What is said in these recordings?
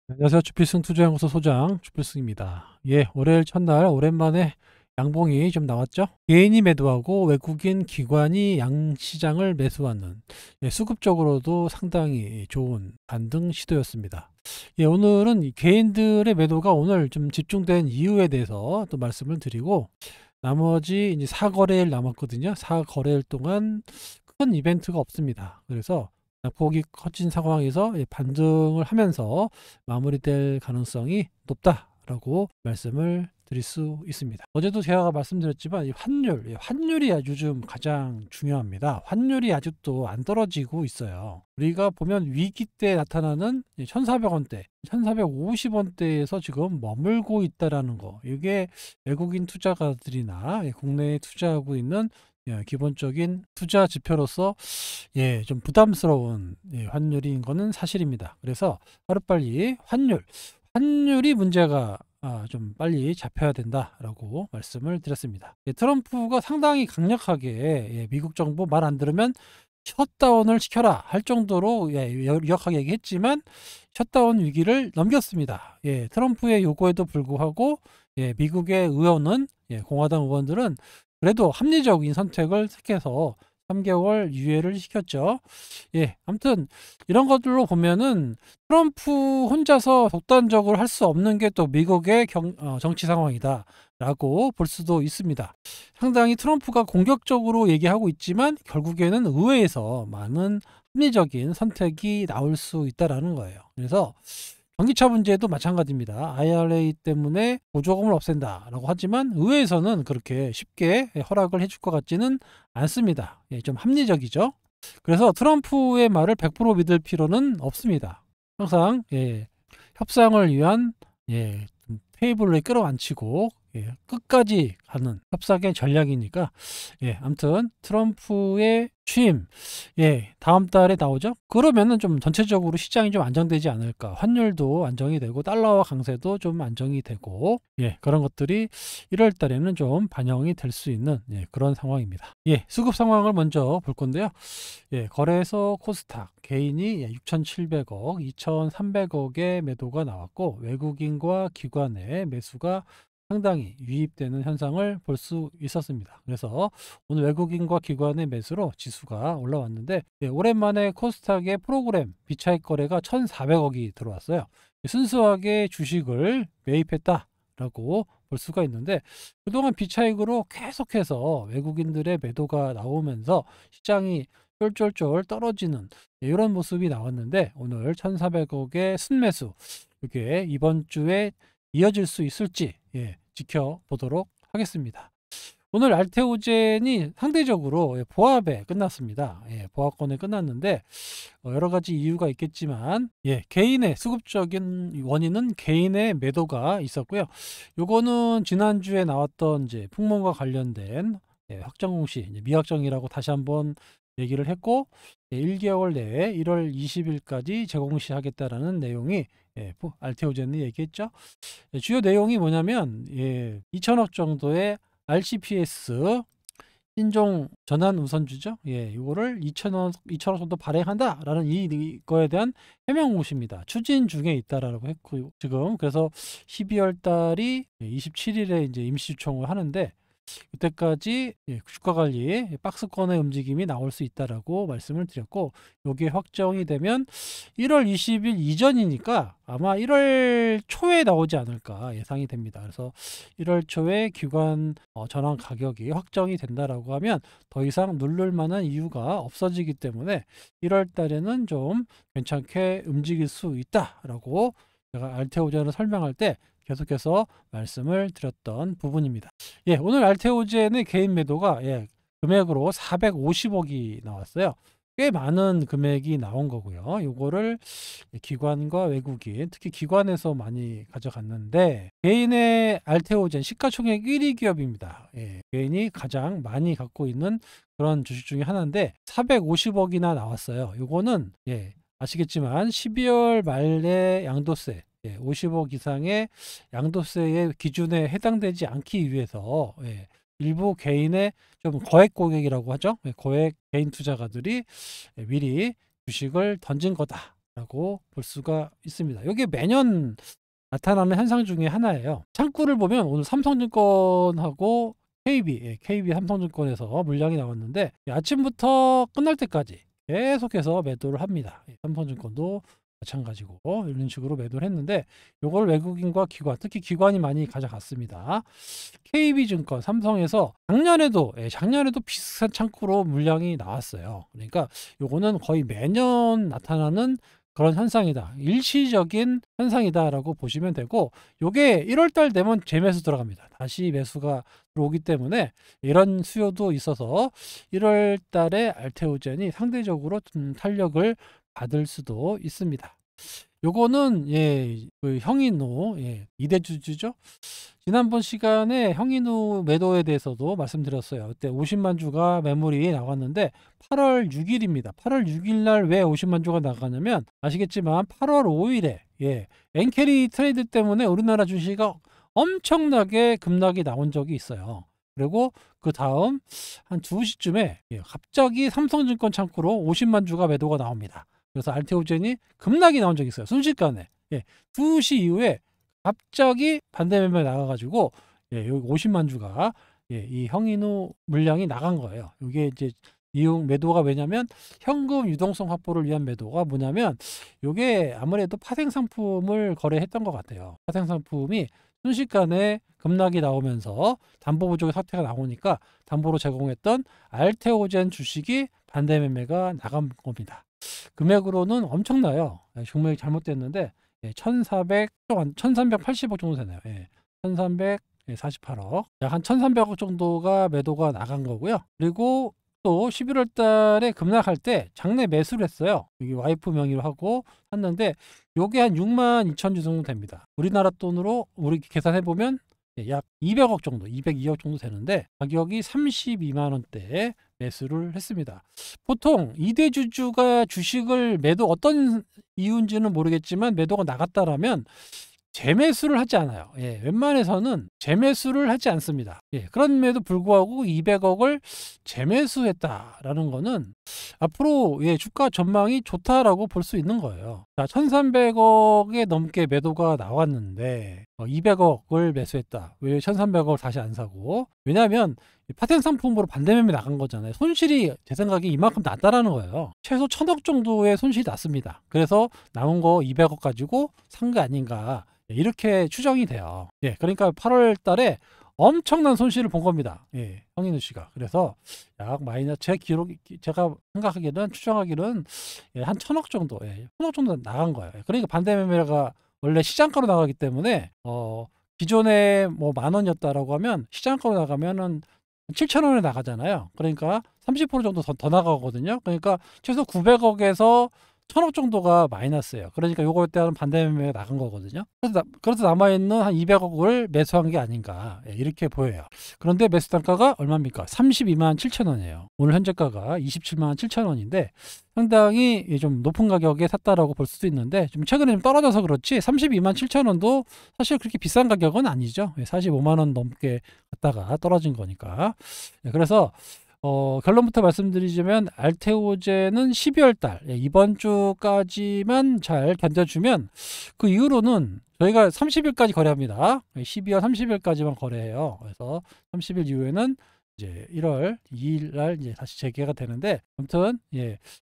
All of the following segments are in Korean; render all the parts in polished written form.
안녕하세요. 주필승 투자연구소 소장 주필승입니다. 예, 월요일 첫날 오랜만에 양봉이 좀 나왔죠. 개인이 매도하고 외국인 기관이 양시장을 매수하는, 수급적으로도 상당히 좋은 반등 시도였습니다. 예, 오늘은 이 개인들의 매도가 오늘 좀 집중된 이유에 대해서 또 말씀을 드리고, 나머지 이제 4거래일 남았거든요. 4거래일 동안 큰 이벤트가 없습니다. 그래서 낙폭이 커진 상황에서 반등을 하면서 마무리될 가능성이 높다라고 말씀을 드릴 수 있습니다. 어제도 제가 말씀드렸지만 이 환율이 요즘 가장 중요합니다. 환율이 아직도 안 떨어지고 있어요. 우리가 보면 위기 때 나타나는 1,400원대, 1,450원대에서 지금 머물고 있다라는 거. 이게 외국인 투자가들이나 국내에 투자하고 있는 기본적인 투자 지표로서 좀 부담스러운 환율인 거는 사실입니다. 그래서 하루빨리 환율이 문제가 좀 빨리 잡혀야 된다라고 말씀을 드렸습니다. 트럼프가 상당히 강력하게 미국 정부 말 안 들으면 셧다운을 시켜라 할 정도로 역하게 얘기했지만 셧다운 위기를 넘겼습니다. 트럼프의 요구에도 불구하고 미국의 의원은 공화당 의원들은 그래도 합리적인 선택을 택해서 3개월 유예를 시켰죠. 아무튼 이런 것들로 보면은 트럼프 혼자서 독단적으로 할 수 없는 게 또 미국의 정치 상황이다라고 볼 수도 있습니다. 상당히 트럼프가 공격적으로 얘기하고 있지만 결국에는 의회에서 많은 합리적인 선택이 나올 수 있다라는 거예요. 그래서 전기차 문제도 마찬가지입니다. IRA 때문에 보조금을 없앤다라고 하지만 의회에서는 그렇게 쉽게 허락을 해줄 것 같지는 않습니다. 좀 합리적이죠. 그래서 트럼프의 말을 100% 믿을 필요는 없습니다. 항상 협상을 위한 테이블에 끌어안치고 끝까지 가는 협상의 전략이니까 아무튼 트럼프의 취임 다음 달에 나오죠. 그러면은 좀 전체적으로 시장이 좀 안정되지 않을까. 환율도 안정이 되고 달러와 강세도 좀 안정이 되고 그런 것들이 1월 달에는 좀 반영이 될 수 있는 그런 상황입니다. 수급 상황을 먼저 볼 건데요. 거래소 코스닥 개인이 6,700억, 2,300억의 매도가 나왔고 외국인과 기관의 매수가 상당히 유입되는 현상을 볼 수 있었습니다. 그래서 오늘 외국인과 기관의 매수로 지수가 올라왔는데 오랜만에 코스닥의 프로그램 비차익 거래가 1,400억이 들어왔어요. 순수하게 주식을 매입했다라고 볼 수가 있는데 그동안 비차익으로 계속해서 외국인들의 매도가 나오면서 시장이 쫄쫄쫄 떨어지는 이런 모습이 나왔는데 오늘 1,400억의 순매수 이게 이번 주에 이어질 수 있을지 지켜보도록 하겠습니다. 오늘 알테오젠이 상대적으로 보합에 끝났습니다. 보합권에 끝났는데 여러 가지 이유가 있겠지만 개인의 수급적인 원인은 개인의 매도가 있었고요. 요거는 지난주에 나왔던 이제 풍문과 관련된 확정 공시 미확정이라고 다시 한번 얘기를 했고 1개월 내에 1월 20일까지 재공시하겠다라는 내용이 알테오젠이 얘기했죠. 주요 내용이 뭐냐면 2천억 정도의 RCPS 신종 전환 우선주죠. 이거를 2천억 정도 발행한다라는 이거에 대한 해명 공시입니다. 추진 중에 있다라고 했고 지금 그래서 12월 달이 27일에 이제 임시 유총을 하는데 이때까지 주가 관리 박스권의 움직임이 나올 수 있다라고 말씀을 드렸고 이게 확정이 되면 1월 20일 이전이니까 아마 1월 초에 나오지 않을까 예상이 됩니다. 그래서 1월 초에 기관 전환 가격이 확정이 된다라고 하면 더 이상 누를 만한 이유가 없어지기 때문에 1월 달에는 좀 괜찮게 움직일 수 있다라고 제가 알테오젠을 설명할 때 계속해서 말씀을 드렸던 부분입니다. 오늘 알테오젠의 개인 매도가 금액으로 450억이 나왔어요. 꽤 많은 금액이 나온 거고요. 요거를 기관과 외국인, 특히 기관에서 많이 가져갔는데 개인의 알테오젠 시가총액 1위 기업입니다. 개인이 가장 많이 갖고 있는 그런 주식 중에 하나인데 450억이나 나왔어요. 요거는 아시겠지만 12월 말에 양도세 50억 이상의 양도세의 기준에 해당되지 않기 위해서 일부 개인의 좀 거액 고객이라고 하죠. 거액 개인 투자가들이 미리 주식을 던진 거다. 라고 볼 수가 있습니다. 이게 매년 나타나는 현상 중에 하나예요. 창구를 보면 오늘 삼성증권하고 KB 삼성증권에서 물량이 나왔는데 아침부터 끝날 때까지 계속해서 매도를 합니다. 삼성증권도 마찬가지고 이런 식으로 매도를 했는데 요걸 외국인과 기관, 특히 기관이 많이 가져갔습니다. KB증권, 삼성에서 작년에도 비슷한 창구로 물량이 나왔어요. 그러니까 요거는 거의 매년 나타나는 그런 현상이다. 일시적인 현상이다라고 보시면 되고, 요게 1월달 되면 재매수 들어갑니다. 다시 매수가 들어오기 때문에 이런 수요도 있어서 1월달에 알테오젠이 상대적으로 좀 탄력을 받을 수도 있습니다. 요거는 그 형인호 이대주주죠. 지난번 시간에 형인호 매도에 대해서도 말씀드렸어요. 그때 50만 주가 매물이 나왔는데 8월 6일입니다. 8월 6일 날 왜 50만 주가 나가냐면 아시겠지만 8월 5일에 엔캐리 트레이드 때문에 우리나라 주식이 엄청나게 급락이 나온 적이 있어요. 그리고 그 다음 한 2시쯤에 갑자기 삼성증권 창구로 50만 주가 매도가 나옵니다. 그래서 알테오젠이 급락이 나온 적이 있어요. 순식간에 2시 이후에 갑자기 반대 매매 나가가지고 여기 50만 주가 이 형인호 물량이 나간 거예요. 이게 이제 이용 매도가 왜냐면 현금 유동성 확보를 위한 매도가 뭐냐면 이게 아무래도 파생 상품을 거래했던 것 같아요. 파생 상품이 순식간에 급락이 나오면서 담보 부족의 사태가 나오니까 담보로 제공했던 알테오젠 주식이 반대 매매가 나간 겁니다. 금액으로는 엄청나요. 금액이 잘못됐는데 1380억 정도 되네요. 1348억, 약 한 1300억 정도가 매도가 나간 거고요. 그리고 또 11월 달에 급락할 때 장내 매수를 했어요. 여기 와이프 명의로 하고 샀는데 요게 한 6만 2천 주 정도 됩니다. 우리나라 돈으로 우리 계산해 보면 약 200억 정도, 202억 정도 되는데 가격이 32만 원대에 매수를 했습니다. 보통 이대주주가 주식을 어떤 이유인지는 모르겠지만 매도가 나갔다라면 재매수를 하지 않아요. 웬만해서는 재매수를 하지 않습니다. 그럼에도 불구하고 200억을 재매수했다라는 거는 앞으로 주가 전망이 좋다라고 볼 수 있는 거예요. 자, 1300억에 넘게 매도가 나왔는데 200억을 매수했다. 왜 1300억을 다시 안 사고? 왜냐하면 파생 상품으로 반대 매매 나간 거잖아요. 손실이 제 생각에 이만큼 났다라는 거예요. 최소 1000억 정도의 손실이 났습니다. 그래서 남은 거 200억 가지고 산 게 아닌가, 이렇게 추정이 돼요. 그러니까 8월 달에 엄청난 손실을 본 겁니다. 형인호 씨가. 그래서 약 마이너스, 제가 생각하기는, 추정하기는 한 1000억 정도, 1000억 정도 나간 거예요. 그러니까 반대 매매가 원래 시장가로 나가기 때문에 기존에 뭐 10,000원이었다라고 하면 시장가로 나가면은 7,000원에 나가잖아요. 그러니까 30% 정도 더 나가거든요. 그러니까 최소 900억에서 1000억 정도가 마이너스예요. 그러니까 요거에 대한 반대 매매가 나간 거거든요. 그래서 남아있는 한 200억을 매수한 게 아닌가, 이렇게 보여요. 그런데 매수 단가가 얼마입니까? 32만 7천 원이에요. 오늘 현재가가 27만 7천 원인데 상당히 좀 높은 가격에 샀다라고 볼 수도 있는데 좀 최근에 좀 떨어져서 그렇지 32만 7천 원도 사실 그렇게 비싼 가격은 아니죠. 45만 원 넘게 갔다가 떨어진 거니까. 그래서 결론부터 말씀드리자면 알테오젠은 12월 달 이번 주까지만 잘 견뎌주면 그 이후로는 저희가 30일까지 거래합니다. 12월 30일까지만 거래해요. 그래서 30일 이후에는 이제 1월 2일 날 이제 다시 재개가 되는데, 아무튼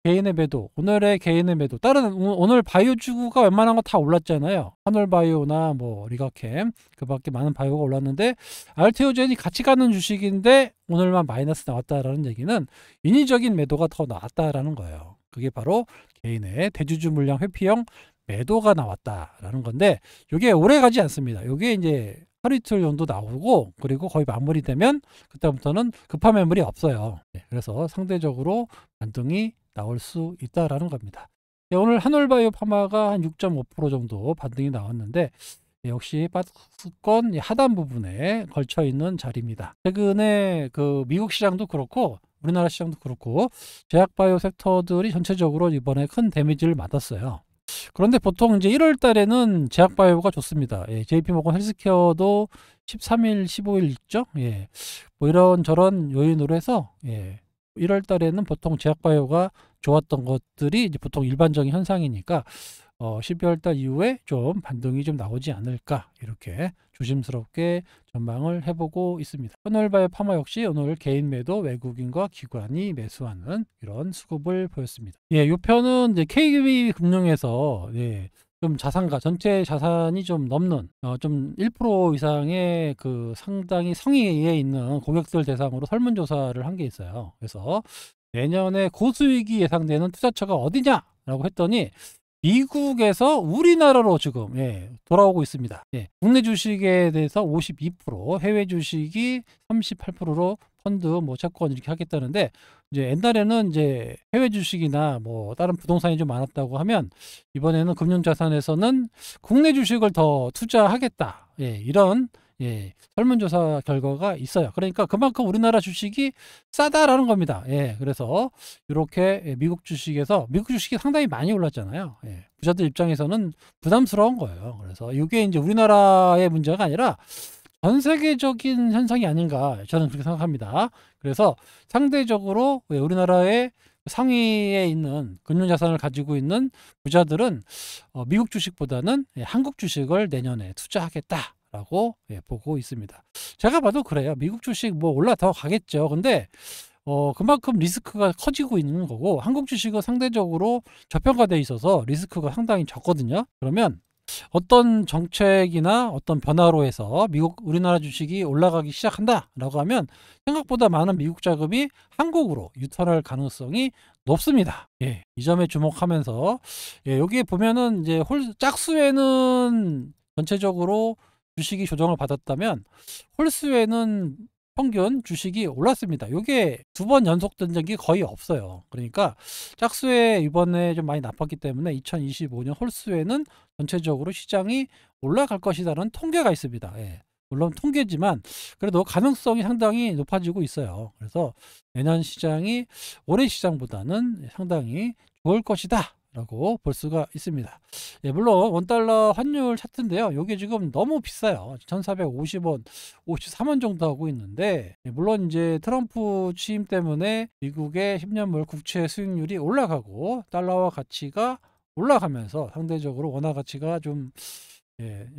개인의 매도, 오늘의 개인의 매도, 오늘 바이오 주구가 웬만한 거 다 올랐잖아요. 한올바이오나 뭐 리가캠, 그밖에 많은 바이오가 올랐는데 알테오젠이 같이 가는 주식인데 오늘만 마이너스 나왔다라는 얘기는 인위적인 매도가 더 나왔다라는 거예요. 그게 바로 개인의 대주주 물량 회피형 매도가 나왔다라는 건데, 이게 오래 가지 않습니다. 이게 이제 하루 이틀 정도 나오고, 그리고 거의 마무리되면 그때부터는 급한 매물이 없어요. 그래서 상대적으로 반등이 나올 수 있다라는 겁니다. 오늘 한올바이오 파마가 한 6.5% 정도 반등이 나왔는데 역시 박스권 하단 부분에 걸쳐 있는 자리입니다. 최근에 그 미국 시장도 그렇고 우리나라 시장도 그렇고 제약바이오 섹터들이 전체적으로 이번에 큰 데미지를 맞았어요. 그런데 보통 이제 1월 달에는 제약바이오가 좋습니다. JP모건 헬스케어도 13일, 15일 있죠. 뭐 이런 저런 요인으로 해서 1월 달에는 보통 제약바이오가 좋았던 것들이 이제 보통 일반적인 현상이니까 12월 달 이후에 좀 반등이 좀 나오지 않을까 이렇게 조심스럽게 전망을 해보고 있습니다. 현월바이오 파마 역시 오늘 개인 매도 외국인과 기관이 매수하는 이런 수급을 보였습니다. 이 편은 이제 KB금융에서 좀 자산가 전체 자산이 좀 넘는 좀 1% 이상의 그 상당히 성의에 있는 고객들 대상으로 설문조사를 한 게 있어요. 그래서 내년에 고수익이 예상되는 투자처가 어디냐라고 했더니 미국에서 우리나라로 지금 돌아오고 있습니다. 국내 주식에 대해서 52%, 해외 주식이 38%로 펀드 채권 이렇게 하겠다는데, 이제 옛날에는 이제 해외 주식이나 다른 부동산이 좀 많았다고 하면 이번에는 금융자산에서는 국내 주식을 더 투자하겠다. 이런 설문조사 결과가 있어요. 그러니까 그만큼 우리나라 주식이 싸다라는 겁니다. 그래서 이렇게 미국 주식이 상당히 많이 올랐잖아요. 부자들 입장에서는 부담스러운 거예요. 그래서 이게 이제 우리나라의 문제가 아니라 전 세계적인 현상이 아닌가 저는 그렇게 생각합니다. 그래서 상대적으로 우리나라의 상위에 있는 금융자산을 가지고 있는 부자들은 미국 주식보다는 한국 주식을 내년에 투자하겠다라고 보고 있습니다. 제가 봐도 그래요. 미국 주식 올라 더 가겠죠. 근데 그만큼 리스크가 커지고 있는 거고, 한국 주식은 상대적으로 저평가되어 있어서 리스크가 상당히 적거든요. 그러면 어떤 정책이나 어떤 변화로 해서 우리나라 주식이 올라가기 시작한다라고 하면 생각보다 많은 미국 자금이 한국으로 유턴할 가능성이 높습니다. 이 점에 주목하면서 여기에 보면은 이제 짝수에는 전체적으로 주식이 조정을 받았다면 홀수에는 평균 주식이 올랐습니다. 이게 2번 연속된 적이 거의 없어요. 그러니까 짝수에 이번에 좀 많이 나빴기 때문에 2025년 홀수에는 전체적으로 시장이 올라갈 것이라는 통계가 있습니다. 물론 통계지만 그래도 가능성이 상당히 높아지고 있어요. 그래서 내년 시장이 올해 시장보다는 상당히 좋을 것이다 라고 볼 수가 있습니다. 물론 원달러 환율 차트인데요. 이게 지금 너무 비싸요. 1450원, 53원 정도 하고 있는데, 물론 이제 트럼프 취임 때문에 미국의 10년물 국채 수익률이 올라가고 달러화 가치가 올라가면서 상대적으로 원화 가치가 좀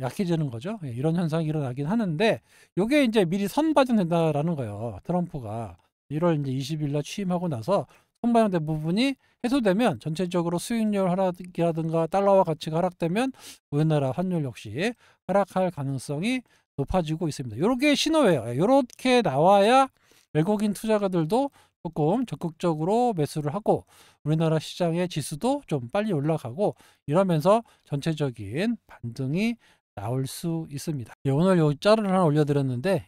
약해지는 거죠. 이런 현상이 일어나긴 하는데, 이게 이제 미리 선반영된다라는 거예요. 트럼프가 1월 이제 20일 날 취임하고 나서 선반영된 부분이 해소되면 전체적으로 수익률 하락이라든가 달러화 가치가 하락되면 우리나라 환율 역시 하락할 가능성이 높아지고 있습니다. 이렇게 신호예요. 이렇게 나와야 외국인 투자가들도 조금 적극적으로 매수를 하고 우리나라 시장의 지수도 좀 빨리 올라가고 이러면서 전체적인 반등이 나올 수 있습니다. 오늘 요 짤을 하나 올려드렸는데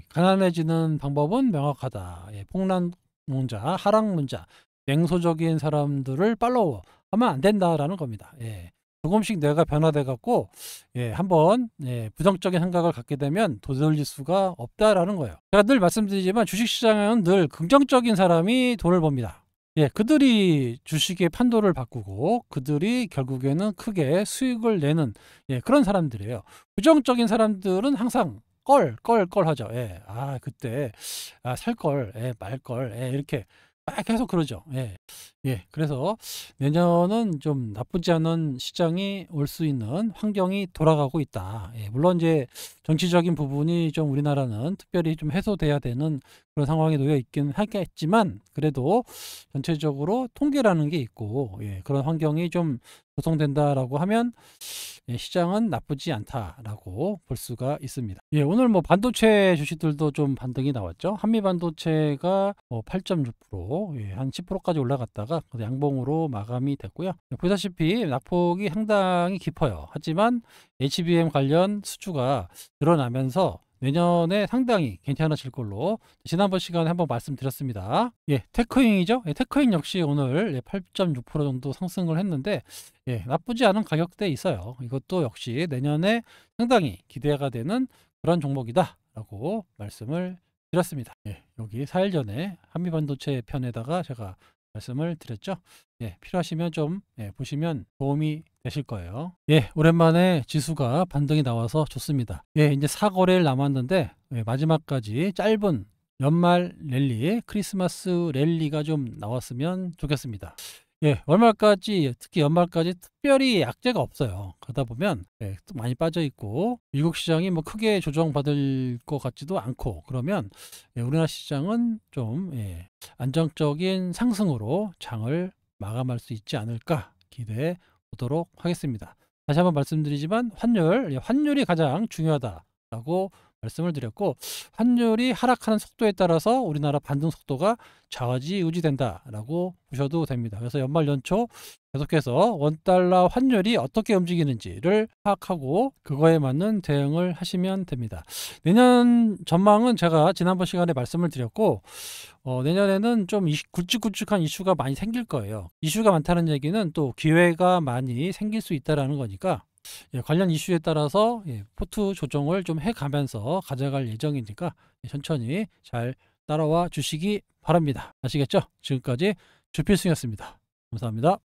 가난해지는 방법은 명확하다. 폭락 문자, 하락 문자, 냉소적인 사람들을 팔로우 하면 안 된다라는 겁니다. 조금씩 내가 변화돼 갖고 한번 부정적인 생각을 갖게 되면 되돌릴 수가 없다라는 거예요. 제가 늘 말씀드리지만 주식시장은 늘 긍정적인 사람이 돈을 법니다. 그들이 주식의 판도를 바꾸고 그들이 결국에는 크게 수익을 내는 그런 사람들이에요. 부정적인 사람들은 항상 껄 하죠. 그때 살걸, 말걸, 이렇게 막 계속 그러죠. 그래서 내년은 좀 나쁘지 않은 시장이 올 수 있는 환경이 돌아가고 있다. 물론 이제 정치적인 부분이 좀 우리나라는 특별히 좀 해소돼야 되는 그런 상황에 놓여 있긴 하겠지만, 그래도 전체적으로 통계라는 게 있고 그런 환경이 좀 조성된다라고 하면 시장은 나쁘지 않다라고 볼 수가 있습니다. 오늘 반도체 주식들도 좀 반등이 나왔죠. 한미반도체가 8.6%, 한 10%까지 올라갔다가 양봉으로 마감이 됐고요. 보다시피 낙폭이 상당히 깊어요. 하지만 HBM 관련 수주가 늘어나면서 내년에 상당히 괜찮아질 걸로 지난번 시간에 한번 말씀드렸습니다. 테크잉이죠. 테크잉 역시 오늘 8.6% 정도 상승을 했는데 나쁘지 않은 가격대에 있어요. 이것도 역시 내년에 상당히 기대가 되는 그런 종목이다 라고 말씀을 드렸습니다. 여기 4일 전에 한미반도체 편에다가 제가 말씀을 드렸죠. 필요하시면 좀 보시면 도움이 되실 거예요. 오랜만에 지수가 반등이 나와서 좋습니다. 이제 4거래일 남았는데 마지막까지 짧은 연말 랠리, 크리스마스 랠리가 좀 나왔으면 좋겠습니다. 예, 월말까지 특히 연말까지 특별히 약재가 없어요. 그러다 보면 또 많이 빠져 있고 미국 시장이 뭐 크게 조정받을 것 같지도 않고 그러면 우리나라 시장은 좀 안정적인 상승으로 장을 마감할 수 있지 않을까 기대해 보도록 하겠습니다. 다시 한번 말씀드리지만 환율이 가장 중요하다라고 말씀을 드렸고 환율이 하락하는 속도에 따라서 우리나라 반등 속도가 좌지우지된다라고 보셔도 됩니다. 그래서 연말 연초 계속해서 원달러 환율이 어떻게 움직이는지를 파악하고 그거에 맞는 대응을 하시면 됩니다. 내년 전망은 제가 지난번 시간에 말씀을 드렸고 내년에는 좀 굵직굵직한 이슈가 많이 생길 거예요. 이슈가 많다는 얘기는 또 기회가 많이 생길 수 있다는 거니까 관련 이슈에 따라서 포트 조정을 좀 해가면서 가져갈 예정이니까 천천히 잘 따라와 주시기 바랍니다. 아시겠죠? 지금까지 주필승이었습니다. 감사합니다.